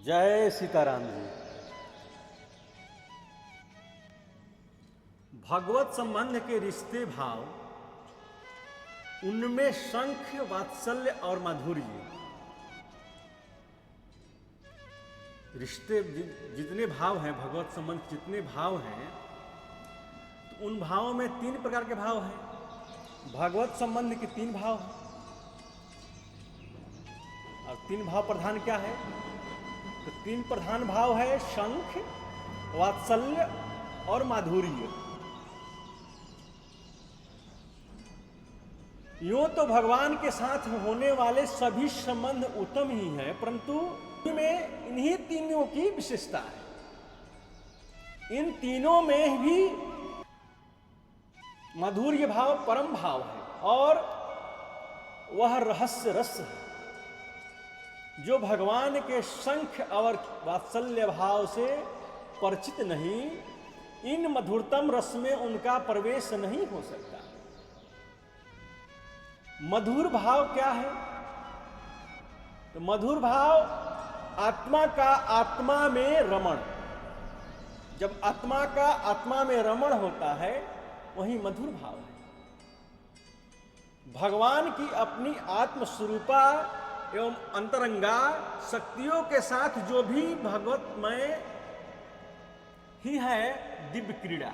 जय सीताराम जी। भगवत संबंध के रिश्ते भाव, उनमें शंख, वात्सल्य और माधुर्य, रिश्ते जितने भाव हैं, भगवत संबंध जितने भाव हैं, तो उन भावों में तीन प्रकार के भाव हैं। भगवत संबंध के तीन भाव हैं और तीन भाव प्रधान क्या है? तो तीन प्रधान भाव है शंख, वात्सल्य और माधुर्य। यूं तो भगवान के साथ होने वाले सभी संबंध उत्तम ही हैं, परंतु इनमें इन्हीं तीनों की विशेषता है। इन तीनों में भी माधुर्य भाव परम भाव है और वह रहस्य रस है जो भगवान के शंख और वात्सल्य भाव से परिचित नहीं, इन मधुरतम रस में उनका प्रवेश नहीं हो सकता। मधुर भाव क्या है? तो मधुर भाव आत्मा का आत्मा में रमण। जब आत्मा का आत्मा में रमण होता है वही मधुर भाव है। भगवान की अपनी आत्मस्वरूपा एवं अंतरंगा शक्तियों के साथ जो भी भगवतमय ही है दिव्य क्रीड़ा,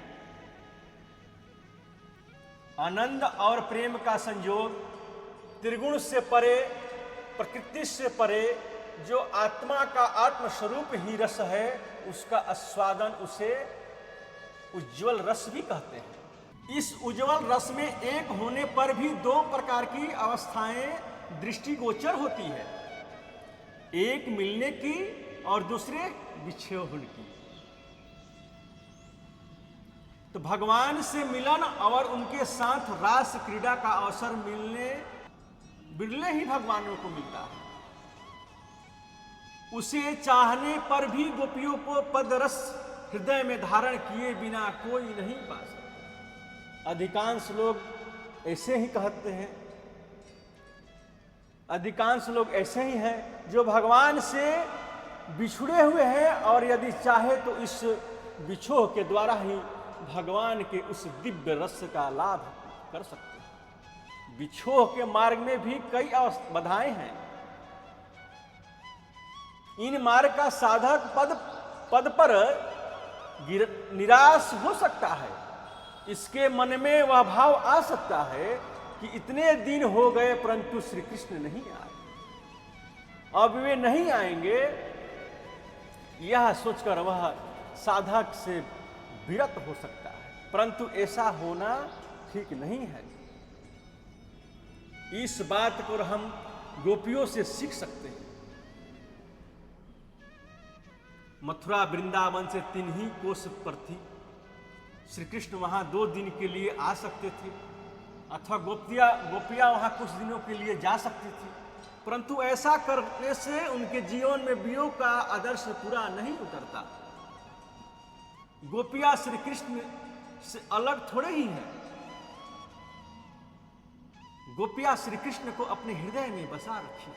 आनंद और प्रेम का संयोग, त्रिगुण से परे, प्रकृति से परे, जो आत्मा का आत्मस्वरूप ही रस है, उसका आस्वादन उसे उज्ज्वल रस भी कहते हैं। इस उज्ज्वल रस में एक होने पर भी दो प्रकार की अवस्थाएं दृष्टिगोचर होती है, एक मिलने की और दूसरे विच्छेदन की। तो भगवान से मिलन और उनके साथ रास क्रीड़ा का अवसर मिलने बिरले ही भगवानों को मिलता है। उसे चाहने पर भी गोपियों को पदरस हृदय में धारण किए बिना कोई नहीं पा सकता। अधिकांश लोग ऐसे ही कहते हैं, अधिकांश लोग ऐसे ही हैं जो भगवान से बिछुड़े हुए हैं और यदि चाहे तो इस बिछोह के द्वारा ही भगवान के उस दिव्य रस का लाभ कर सकते हैं। बिछोह के मार्ग में भी कई बाधाएं हैं। इन मार्ग का साधक पद पर निराश हो सकता है। इसके मन में वह भाव आ सकता है कि इतने दिन हो गए परंतु श्री कृष्ण नहीं आए, अब वे नहीं आएंगे, यह सोचकर वह साधक से विरत हो सकता है। परंतु ऐसा होना ठीक नहीं है। इस बात को हम गोपियों से सीख सकते हैं। मथुरा वृंदावन से 3 ही कोस पर थी। श्री कृष्ण वहां 2 दिन के लिए आ सकते थे अथवा गोपियां वहां कुछ दिनों के लिए जा सकती थी, परंतु ऐसा करने से उनके जीवन में वियोग का आदर्श पूरा नहीं उतरता। गोपियां श्री कृष्ण से अलग थोड़े ही हैं। गोपियां श्री कृष्ण को अपने हृदय में बसा रखी,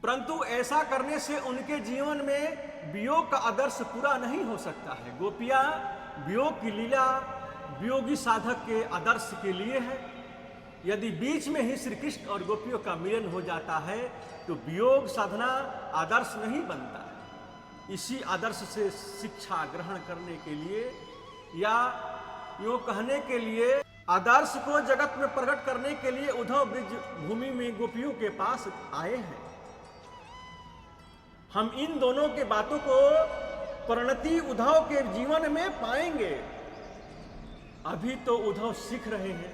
परंतु ऐसा करने से उनके जीवन में वियोग का आदर्श पूरा नहीं हो सकता है। गोपियां वियोग की लीला वियोगी साधक के आदर्श के लिए है। यदि बीच में ही श्री कृष्ण और गोपियों का मिलन हो जाता है तो वियोग साधना आदर्श नहीं बनता है। इसी आदर्श से शिक्षा ग्रहण करने के लिए या यूं कहने के लिए आदर्श को जगत में प्रकट करने के लिए उद्धव ब्रज भूमि में गोपियों के पास आए हैं। हम इन दोनों के बातों को परिणति उद्धव के जीवन में पाएंगे। अभी तो उद्धव सीख रहे हैं,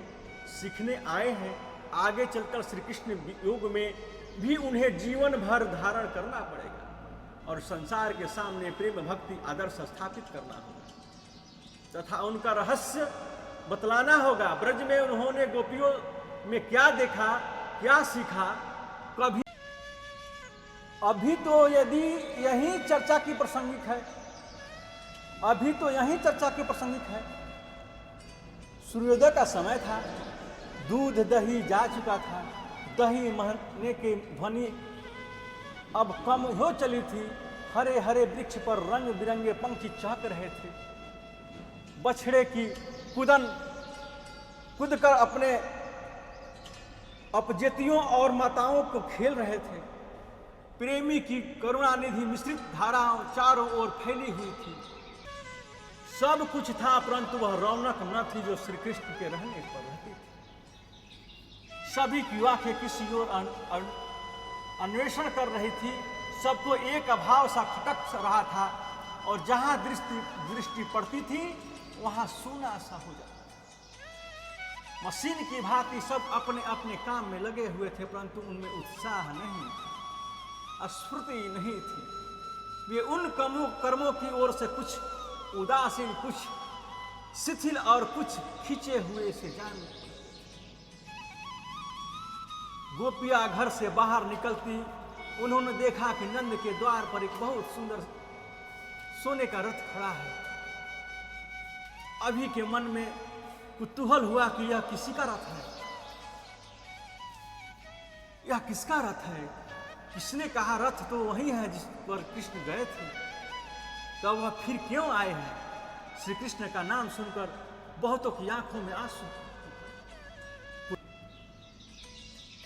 सीखने आए हैं। आगे चलकर श्री कृष्ण योग में भी उन्हें जीवन भर धारण करना पड़ेगा और संसार के सामने प्रेम भक्ति आदर्श स्थापित करना होगा तथा उनका रहस्य बतलाना होगा। ब्रज में उन्होंने गोपियों में क्या देखा, क्या सीखा, कभी। अभी तो यदि यही चर्चा की प्रासंगिक है, अभी तो यही चर्चा की प्रासंगिक है। सूर्योदय का समय था, दूध दही जा चुका था, दही महने की ध्वनि अब कम हो चली थी, हरे हरे वृक्ष पर रंग बिरंगे पंखी चहक रहे थे। बछड़े की कूदकर अपने अपजेतियों और माताओं को खेल रहे थे। प्रेमी की करुणानिधि मिश्रित धाराओं चारों ओर फैली हुई थी। सब कुछ था, परंतु वह रौनक न थी जो श्री कृष्ण के रहने पर रहती थी। सभी की आंखें किसी ओर अन्वेषण कर रही थी। सबको एक अभाव सा खटक रहा था और जहां दृष्टि पड़ती थी वहां सूना सा हो जाता। मशीन की भांति सब अपने अपने काम में लगे हुए थे, परंतु उनमें उत्साह नहीं था, स्फूर्ति नहीं थी। वे उन कर्मों की ओर से कुछ उदासीन, कुछ शिथिल और कुछ खींचे हुए से जान। गोपियां घर से बाहर निकलती, उन्होंने देखा कि नंद के द्वार पर एक बहुत सुंदर सोने का रथ खड़ा है। अभी के मन में कुतूहल हुआ कि यह किसी का रथ है, यह किसका रथ है। किसने कहा रथ तो वही है जिस पर कृष्ण गए थे, तब वह फिर क्यों आए हैं। श्री कृष्ण का नाम सुनकर बहुतों की आंखों में आंसू।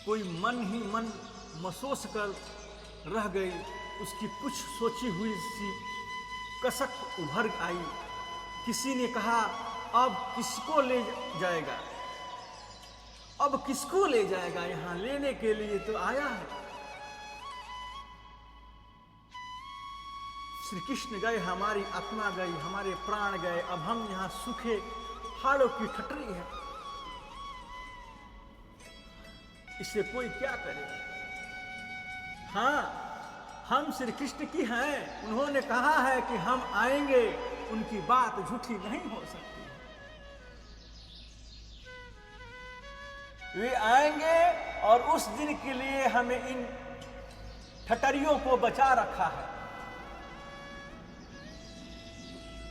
कोई मन ही मन महसूस कर रह गई। उसकी कुछ सोची हुई सी कसक उभर आई। किसी ने कहा, अब किसको ले जाएगा, अब किसको ले जाएगा, यहां लेने के लिए तो आया है। श्री कृष्ण गए, हमारी आत्मा गई, हमारे प्राण गए, अब हम यहां सूखे हाड़ों की ठटरी है। इसे कोई क्या करेगा। हाँ, हम श्री कृष्ण की हैं। उन्होंने कहा है कि हम आएंगे, उनकी बात झूठी नहीं हो सकती। वे आएंगे और उस दिन के लिए हमें इन ठटरियों को बचा रखा है।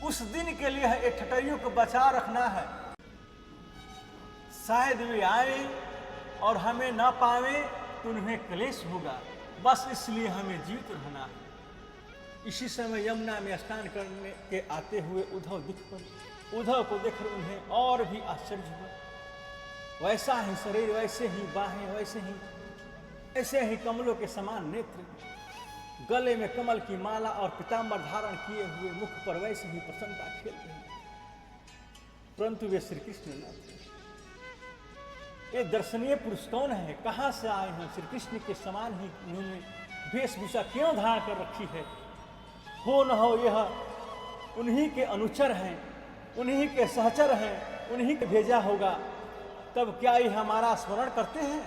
उस दिन के लिए ये ठटरियों को बचा रखना है। शायद वे आए और हमें ना पावे तो उन्हें क्लेश होगा, बस इसलिए हमें जीवित रहना है। इसी समय यमुना में स्नान करने के आते हुए उद्धव दिख पड़े। उद्धव को देखकर उन्हें और भी आश्चर्य हुआ। वैसा ही शरीर, वैसे ही बाहें, ऐसे ही कमलों के समान नेत्र, गले में कमल की माला और पीताम्बर धारण किए हुए, मुख पर वैसे ही प्रसन्नता खेल रही। परंतु वे श्री कृष्ण न थे। ये दर्शनीय पुरुष कौन है, कहां से आए हैं। श्री कृष्ण के समान ही उन्होंने वेशभूषा क्यों धारण कर रखी है। हो न हो यह उन्हीं के अनुचर हैं, उन्हीं के सहचर हैं, उन्हीं के भेजा होगा। तब क्या ये हमारा स्मरण करते हैं,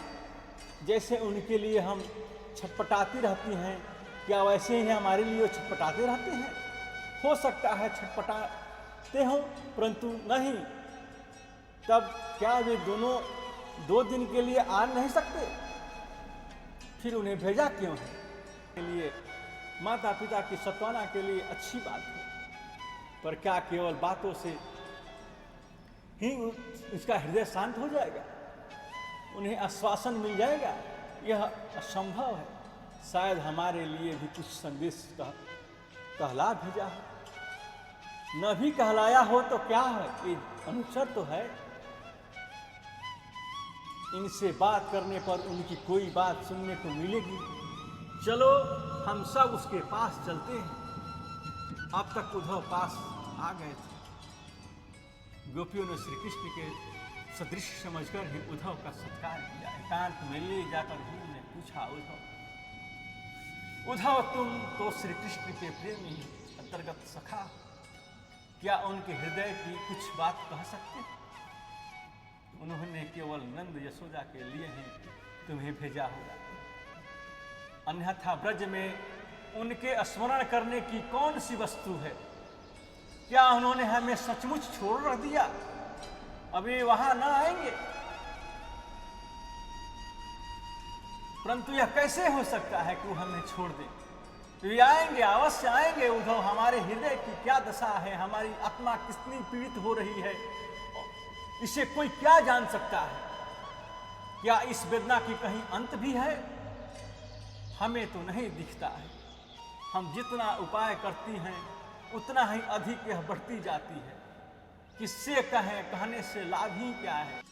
जैसे उनके लिए हम छटपटाती रहती हैं, क्या वैसे ही हमारे लिए छटपटाते रहते हैं। हो सकता है छटपटाते हों, परंतु नहीं। तब क्या वे दोनों 2 दिन के लिए आ नहीं सकते। फिर उन्हें भेजा क्यों है। के लिए माता पिता की सत्वाना के लिए अच्छी बात है, पर क्या केवल बातों से ही उसका हृदय शांत हो जाएगा, उन्हें आश्वासन मिल जाएगा। यह असंभव है। शायद हमारे लिए भी कुछ संदेश कहला भेजा है। न भी कहलाया हो तो क्या है, ये अनुचर तो है। इनसे बात करने पर उनकी कोई बात सुनने को मिलेगी। चलो हम सब उसके पास चलते हैं। अब तक उद्धव पास आ गए थे। गोपियों ने श्री कृष्ण के सदृश समझकर ही उद्धव का सत्कार किया। एकांत में ले जाकर गुरु ने पूछा, उद्धव तुम तो श्री कृष्ण के प्रेमी अंतर्गत सखा, क्या उनके हृदय की कुछ बात कह सकते। उन्होंने केवल नंद यशोदा के लिए ही तुम्हें भेजा होगा, अन्यथा ब्रज में उनके स्मरण करने की कौन सी वस्तु है। क्या उन्होंने हमें सचमुच छोड़ रख दिया, अभी वहां ना आएंगे। परंतु यह कैसे हो सकता है कि वो हमें छोड़ दे। वे आएंगे, अवश्य आएंगे। उद्धव, हमारे हृदय की क्या दशा है, हमारी आत्मा कितनी पीड़ित हो रही है, इसे कोई क्या जान सकता है। क्या इस वेदना की कहीं अंत भी है, हमें तो नहीं दिखता है। हम जितना उपाय करती हैं उतना ही अधिक यह बढ़ती जाती है। किससे कहें, कहने से लाभ ही क्या है।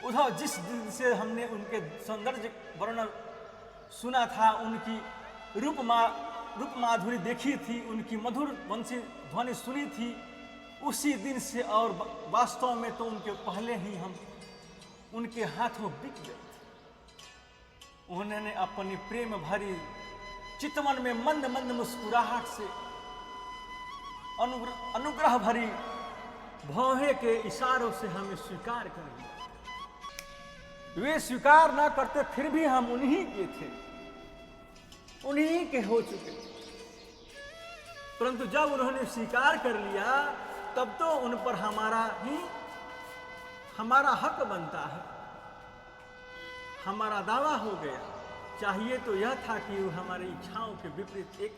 उद्धव जिस दिन से हमने उनके सौंदर्य वर्णन सुना था, उनकी रूप माधुरी देखी थी, उनकी मधुर वंशी ध्वनि सुनी थी, उसी दिन से और वास्तव में तो उनके पहले ही हम उनके हाथों बिक गए थे। उन्होंने अपनी प्रेम भरी चितवन में मंद मंद मुस्कुराहट से अनुग्रह भरी भौहे के इशारों से हमें स्वीकार कर लिया। वे स्वीकार ना करते फिर भी हम उन्हीं के थे, उन्हीं के हो चुके थे। परंतु जब उन्होंने स्वीकार कर लिया तब तो उन पर हमारा हक बनता है, हमारा दावा हो गया। चाहिए तो यह था कि वो हमारी इच्छाओं के विपरीत एक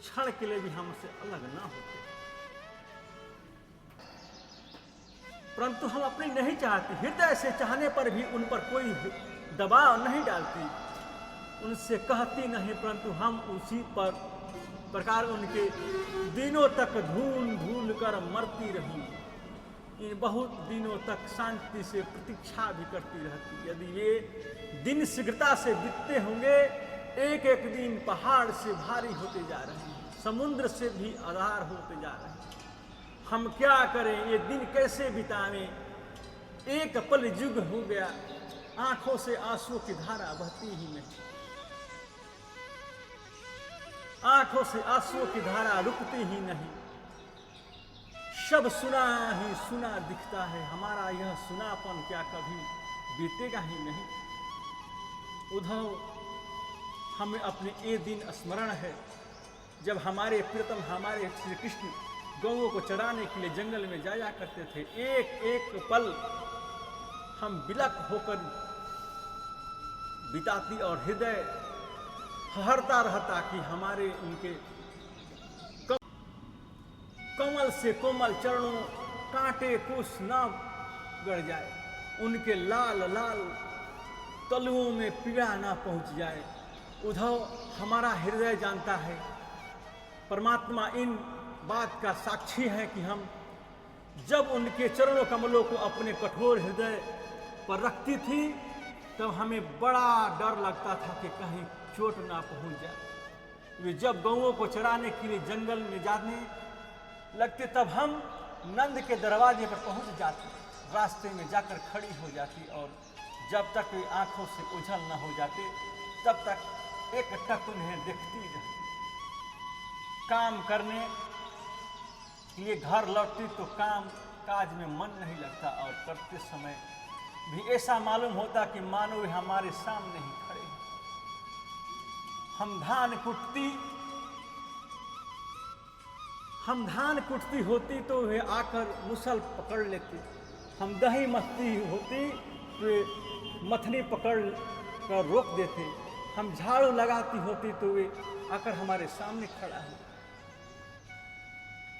क्षण के लिए भी हमसे अलग ना होते, परंतु हम अपनी नहीं चाहती। हृदय से चाहने पर भी उन पर कोई दबाव नहीं डालती, उनसे कहती नहीं, परंतु हम उसी प्रकार उनके दिनों तक ढूंढ कर मरती रही। इन बहुत दिनों तक शांति से प्रतीक्षा भी करती रहती। यदि ये दिन शीघ्रता से बीतते होंगे, एक एक दिन पहाड़ से भारी होते जा रहे हैं, समुद्र से भी आधार होते जा रहे हैं। हम क्या करें, ये दिन कैसे बितावें। एक पल युग हो गया, आंखों से आंसुओं की धारा बहती ही नहीं, आंखों से आंसुओं की धारा रुकती ही नहीं। सब सुना ही सुना दिखता है, हमारा यह सुनापन क्या कभी बीतेगा ही नहीं। उद्धव, हमें अपने ये दिन स्मरण है जब हमारे प्रियतम, हमारे श्री कृष्ण गौओं को चराने के लिए जंगल में जाया करते थे। एक एक पल हम विलक होकर बिताती और हृदय हरता रहता कि हमारे उनके कमल से कोमल चरणों कांटे कुछ न गड़ जाए, उनके लाल लाल तलुओं में पीड़ा ना पहुंच जाए। उद्धव, हमारा हृदय जानता है, परमात्मा इन बात का साक्षी है कि हम जब उनके चरणों कमलों को अपने कठोर हृदय पर रखती थी तब हमें बड़ा डर लगता था कि कहीं चोट ना पहुंच जाए। वे जब गौओं को चराने के लिए जंगल में जाने लगते तब हम नंद के दरवाजे पर पहुंच जाते, रास्ते में जाकर खड़ी हो जाती और जब तक वे आंखों से ओझल न हो जाते तब तक एक टक उन्हें देखती रहती। काम करने के लिए घर लौटती तो काम काज में मन नहीं लगता और करते समय भी ऐसा मालूम होता कि मानो वे हमारे सामने ही खड़े हैं। हम धान कुटती होती तो वे आकर मुसल पकड़ लेते, हम दही मस्ती होती तो वे मथनी पकड़ कर रोक देते, हम झाड़ू लगाती होती तो वे आकर हमारे सामने खड़ा हो।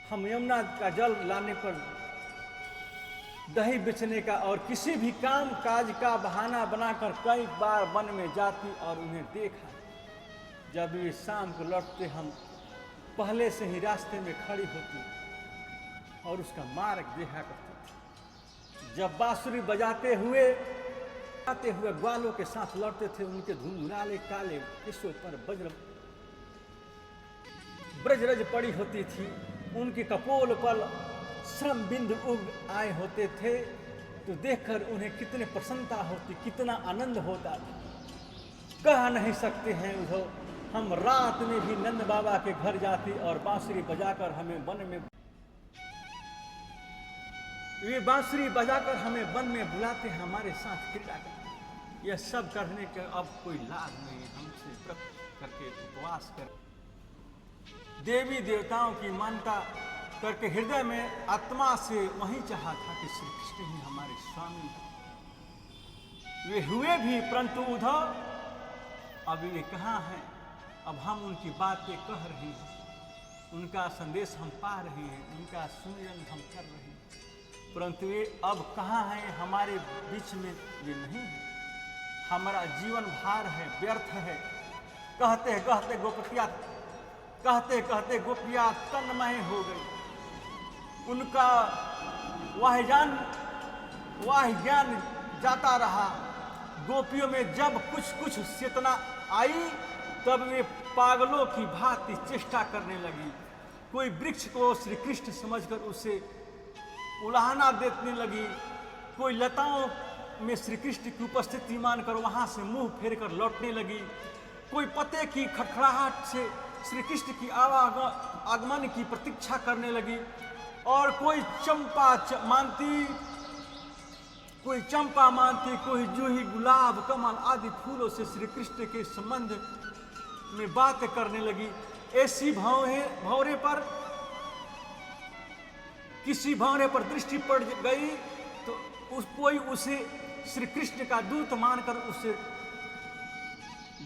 हम यमुना का जल लाने पर, दही बेचने का और किसी भी काम काज का बहाना बनाकर कई बार वन में जाती और उन्हें देखा। जब वे शाम को लौटते हम पहले से ही रास्ते में खड़ी होती और उसका मार्ग देखा करती थी। जब बांसुरी बजाते हुए ग्वालों के साथ लौटते थे, उनके धुनधुनाले काले केशों पर ब्रजरज पड़ी होती थी, उनके कपोल पर श्रम बिंदु उग आए होते थे तो देखकर उन्हें कितने प्रसन्नता होती, कितना आनंद होता था, कह नहीं सकते हैं। उधर हम रात में भी नंद बाबा के घर जाती और बांसुरी बजाकर हमें वन में, वे बांसुरी बजाकर हमें वन में बुलाते, हमारे साथ क्रीड़ा करते। यह सब करने का अब कोई लाभ नहीं, हमसे व्रत करके उपवास कर देवी देवताओं की मानता करके हृदय में आत्मा से वही चाहा था कि श्री कृष्ण ही हमारे स्वामी। वे हुए भी, परंतु उद्धव अभी वे कहाँ हैं। अब हम उनकी बातें कह रहे हैं, उनका संदेश हम पा रहे हैं, उनका सुमिरन हम कर रहे हैं, परंतु वे अब कहाँ हैं, हमारे बीच में वे नहीं है। हमारा जीवन भार है, व्यर्थ है, कहते कहते गोपिया कहते कहते गोपियाँ तन्मय हो गई। उनका वह ज्ञान जाता रहा। गोपियों में जब कुछ कुछ चेतना आई तब वे पागलों की भांति चेष्टा करने लगी। कोई वृक्ष को श्री कृष्ण समझकर उसे उलाहना देने लगी, कोई लताओं में श्री कृष्ण की उपस्थिति मानकर वहां से मुंह फेर कर लौटने लगी, कोई पत्ते की खड़खड़ाहट से श्री कृष्ण की आगमन की प्रतीक्षा करने लगी, और कोई चंपा मानती, कोई जूही, गुलाब, कमल आदि फूलों से श्री कृष्ण के संबंध में बात करने लगी। ऐसी भंवरे पर किसी भंवरे पर दृष्टि पड़ गई तो कोई उसे श्री कृष्ण का दूत मानकर उसे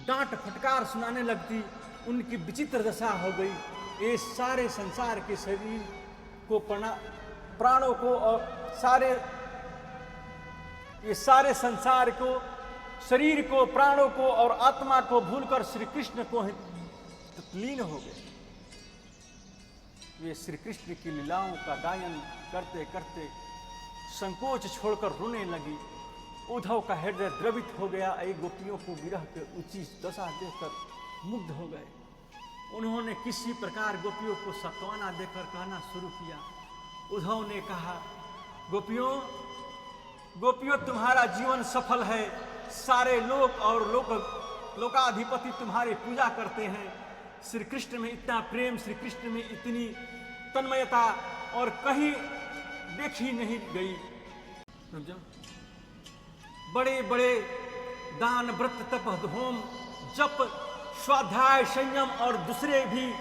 डांट फटकार सुनाने लगती। उनकी विचित्र दशा हो गई। ये सारे संसार के शरीर को प्राणों को और ये सारे संसार को, शरीर को, प्राणों को और आत्मा को भूलकर श्री कृष्ण को लीन हो गए। वे श्री कृष्ण की लीलाओं का गायन करते करते संकोच छोड़कर रोने लगी। उद्धव का हृदय द्रवित हो गया। एक गोपियों को विरह के ऊंची दशा देखकर मुग्ध हो गए। उन्होंने किसी प्रकार गोपियों को सांत्वना देकर कहना शुरू किया। उद्धव ने कहा, गोपियों तुम्हारा जीवन सफल है। सारे लोक और लोकाधिपति तुम्हारी पूजा करते हैं। श्री कृष्ण में इतना प्रेम, श्री कृष्ण में इतनी तन्मयता और कहीं देखी नहीं गई। बड़े बड़े दान, व्रत, तप, होम, जप, स्वाध्याय, संयम और दूसरे भी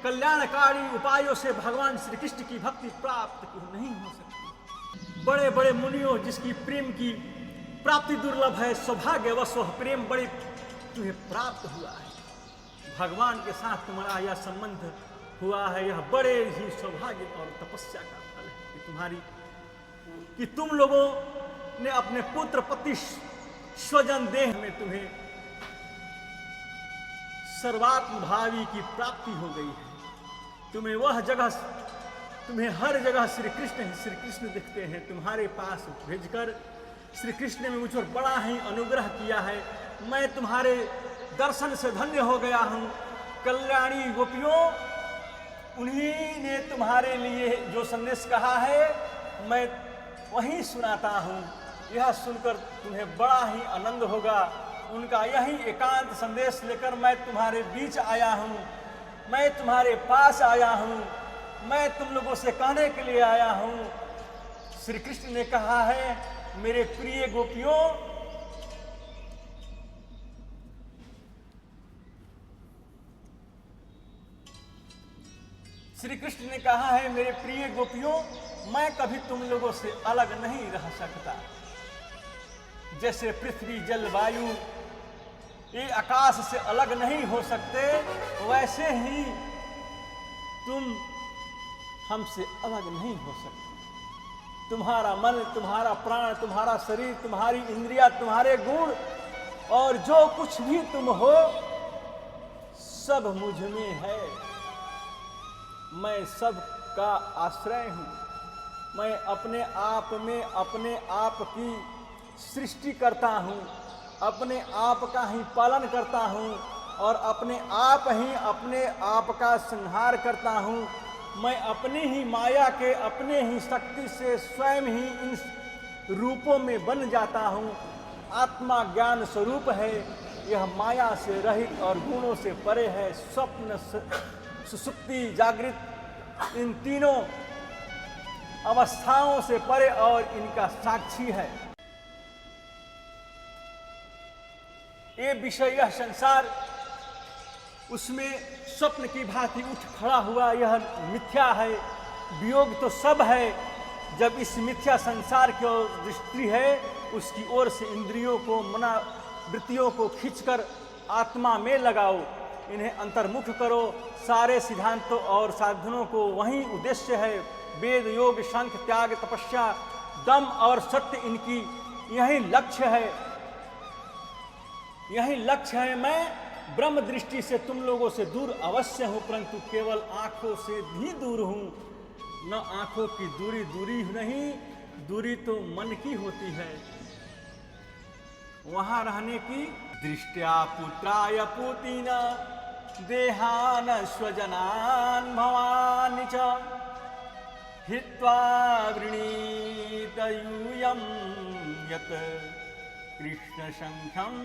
कल्याणकारी उपायों से भगवान श्री कृष्ण की भक्ति प्राप्त नहीं हो सकती। बड़े बड़े मुनियों जिसकी प्रेम की प्राप्ति दुर्लभ है, सौभाग्यवश वह प्रेम बड़े तुम्हें प्राप्त हुआ है। भगवान के साथ तुम्हारा यह संबंध हुआ है, यह बड़े ही सौभाग्य और तपस्या का फल है कि तुम लोगों ने अपने पुत्र, पति, स्वजन, देह में तुम्हें सर्वात्म भावी की प्राप्ति हो गई है। तुम्हें हर जगह श्री कृष्ण दिखते हैं। तुम्हारे पास भेजकर श्री कृष्ण ने मुझ पर बड़ा ही अनुग्रह किया है। मैं तुम्हारे दर्शन से धन्य हो गया हूँ। कल्याणी गोपियों, उन्हीं ने तुम्हारे लिए जो संदेश कहा है मैं वही सुनाता हूँ। यह सुनकर तुम्हें बड़ा ही आनंद होगा। उनका यही एकांत संदेश लेकर मैं तुम्हारे बीच आया हूँ, मैं तुम्हारे पास आया हूँ, मैं तुम लोगों से कहने के लिए आया हूँ। श्री कृष्ण ने कहा है, मेरे प्रिय गोपियों, श्री कृष्ण ने कहा है, मेरे प्रिय गोपियों, मैं कभी तुम लोगों से अलग नहीं रह सकता। जैसे पृथ्वी, जल, वायु ये आकाश से अलग नहीं हो सकते, वैसे ही तुम हमसे अलग नहीं हो सकते। तुम्हारा मन, तुम्हारा प्राण, तुम्हारा शरीर, तुम्हारी इंद्रिया, तुम्हारे गुण और जो कुछ भी तुम हो, सब मुझ में है। मैं सब का आश्रय हूँ। मैं अपने आप में अपने आप की सृष्टि करता हूँ, अपने आप का ही पालन करता हूँ और अपने आप ही अपने आप का संहार करता हूँ। मैं अपनी ही माया के, अपने ही शक्ति से स्वयं ही इन रूपों में बन जाता हूँ। आत्मा ज्ञान स्वरूप है। यह माया से रहित और गुणों से परे है। स्वप्न, सुसुप्ति, जागृत, इन तीनों अवस्थाओं से परे और इनका साक्षी है। ये विषय, यह संसार, उसमें स्वप्न की भांति उठ खड़ा हुआ, यह मिथ्या है। वियोग तो सब है। जब इस मिथ्या संसार की ओर दृष्टि है, उसकी ओर से इंद्रियों को, मनोवृत्तियों को खींचकर आत्मा में लगाओ, इन्हें अंतर्मुख करो। सारे सिद्धांतों और साधनों को वही उद्देश्य है। वेद, योग, शंख, त्याग, तपस्या, दम और सत्य, इनकी यही लक्ष्य है। यही लक्ष्य है। ब्रह्म दृष्टि से तुम लोगों से दूर अवश्य हूं, परंतु केवल आंखों से भी दूर हूं। न आंखों की दूरी दूरी नहीं, दूरी तो मन की होती है। वहां रहने की दृष्टया पुत्राय पूतिना देहान स्वजनान भवानि च हित्वा वृणीत यूयं यत् कृष्ण संख्यम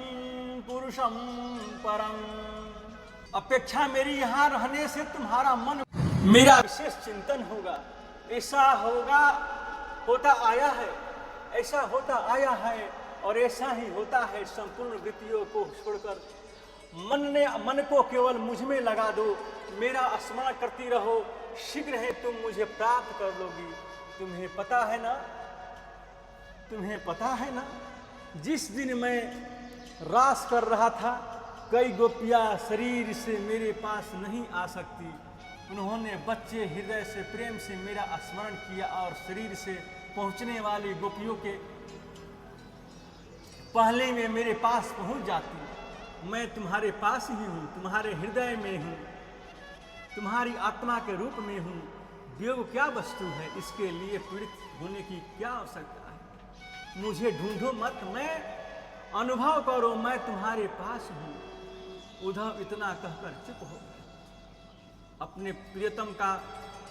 पुरुषम परम। अपेक्षा मेरी यहाँ रहने से तुम्हारा मन मेरा विशेष चिंतन होगा। ऐसा होगा, होता आया है, ऐसा होता आया है और ऐसा ही होता है। संपूर्ण वृत्तियों को छोड़कर मन को केवल मुझ में लगा दो, मेरा स्मरण करती रहो, शीघ्र है तुम मुझे प्राप्त कर लोगी। तुम्हें पता है ना, तुम्हें पता है ना, जिस दिन मैं रास कर रहा था, कई गोपियां शरीर से मेरे पास नहीं आ सकती। उन्होंने बच्चे हृदय से प्रेम से मेरा स्मरण किया और शरीर से पहुंचने वाली गोपियों के पहले में मेरे पास पहुंच जाती। मैं तुम्हारे पास ही हूँ, तुम्हारे हृदय में हूँ, तुम्हारी आत्मा के रूप में हूँ। वियोग क्या वस्तु है, इसके लिए पीड़ित होने की क्या आवश्यकता है। मुझे ढूंढो मत, मैं अनुभव करो, मैं तुम्हारे पास हूँ। उद्धव इतना कहकर चुप हो गए। अपने प्रियतम का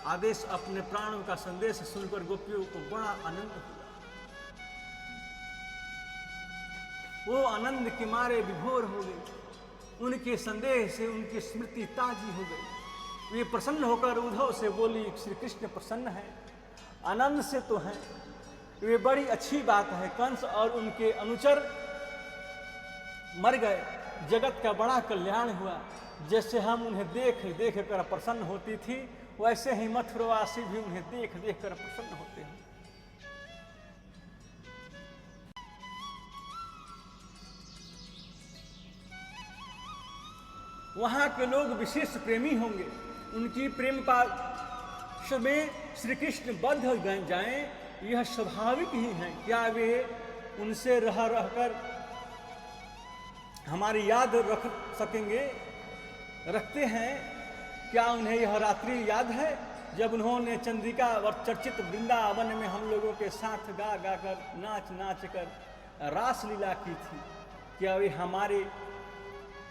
आदेश, अपने प्राणों का संदेश सुनकर गोपियों को बड़ा आनंद हुआ। वो आनंद के मारे विभोर हो गए। उनके संदेश से उनकी स्मृति ताजी हो गई। वे प्रसन्न होकर उद्धव से बोली, श्री कृष्ण प्रसन्न है, आनंद से तो हैं, वे बड़ी अच्छी बात है। कंस और उनके अनुचर मर गए, जगत का बड़ा कल्याण हुआ। जैसे हम उन्हें देख कर प्रसन्न होती थी, वैसे ही मथुरवासी भी उन्हें देख कर प्रसन्न होते हैं। वहां के लोग विशेष प्रेमी होंगे, उनकी प्रेम पाश में श्री कृष्ण बद्ध जाएं, यह स्वाभाविक ही है। क्या वे उनसे रहकर हमारी याद रख सकेंगे, रखते हैं? क्या उन्हें यह रात्रि याद है जब उन्होंने चंद्रिका और चर्चित वृंदावन में हम लोगों के साथ गा कर नाच कर रासलीला की थी? क्या वे हमारे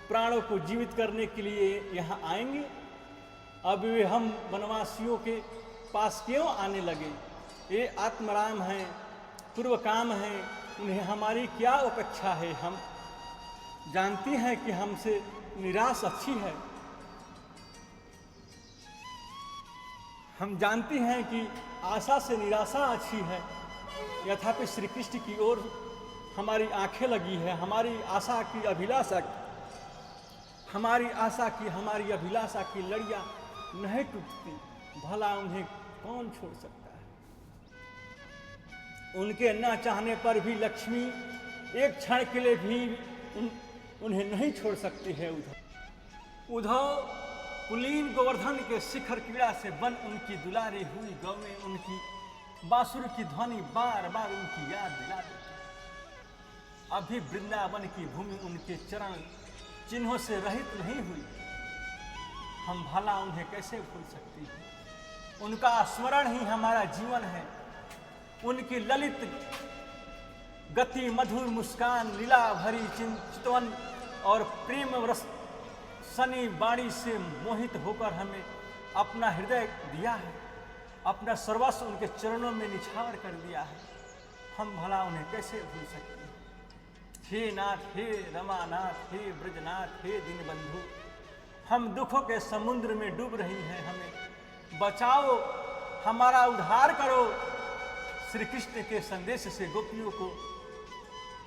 प्राणों को जीवित करने के लिए यहाँ आएंगे? अब वे हम वनवासियों के पास क्यों आने लगे? ये आत्मराम हैं, पूर्व काम हैं, उन्हें हमारी क्या अपेक्षा है? हम जानती हैं कि हमसे निराश अच्छी है, हम जानती हैं कि आशा से निराशा अच्छी है। यथापि श्री कृष्ण की ओर हमारी आंखें लगी है। हमारी आशा की अभिलाषा की लड़ियां नहीं टूटती। भला उन्हें कौन छोड़ सकता है? उनके न चाहने पर भी लक्ष्मी एक क्षण के लिए भी उन्हें नहीं छोड़ सकती है। उद्धव कुलीन गोवर्धन के शिखर क्रीड़ा से बन उनकी दुलारी हुई गौएं उनकी बांसुरी की ध्वनि बार बार उनकी याद दिला देती। अभी वृंदावन की भूमि उनके चरण चिन्हों से रहित नहीं हुई। हम भला उन्हें कैसे भूल सकती हैं? उनका स्मरण ही हमारा जीवन है। उनकी ललित गति, मधुर मुस्कान, लीला भरी चितवन और प्रेम रस सनी वाणी से मोहित होकर हमें अपना हृदय दिया है, अपना सर्वस्व उनके चरणों में निछावर कर दिया है। हम भला उन्हें कैसे भूल सकते हैं? हे नाथ, हे रमानाथ, हे ब्रजनाथ, हे दीनबंधु, हम दुखों के समुद्र में डूब रही हैं, हमें बचाओ, हमारा उद्धार करो। श्री कृष्ण के संदेश से गोपियों को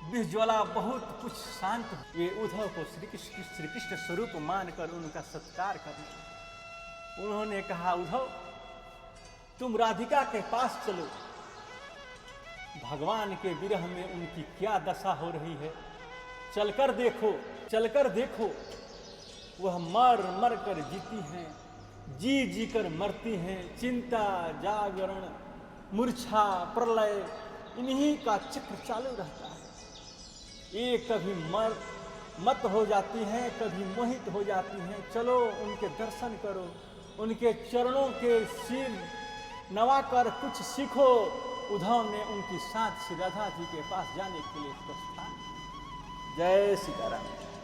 विज्वला बहुत कुछ शांत। ये उद्धव को श्री कृष्ण स्वरूप मानकर उनका सत्कार करना। उन्होंने कहा, उद्धव तुम राधिका के पास चलो, भगवान के विरह में उनकी क्या दशा हो रही है, चलकर देखो। वह मर कर जीती हैं, जी कर मरती हैं। चिंता, जागरण, मूर्छा, प्रलय, इन्हीं का चक्र चालू रहता है। एक कभी मत हो जाती हैं, कभी मोहित हो जाती हैं। चलो उनके दर्शन करो, उनके चरणों के सिर नवाकर कुछ सीखो। उद्धव ने उनकी साथ श्री राधा जी के पास जाने के लिए प्रस्थान। जय सीताराम।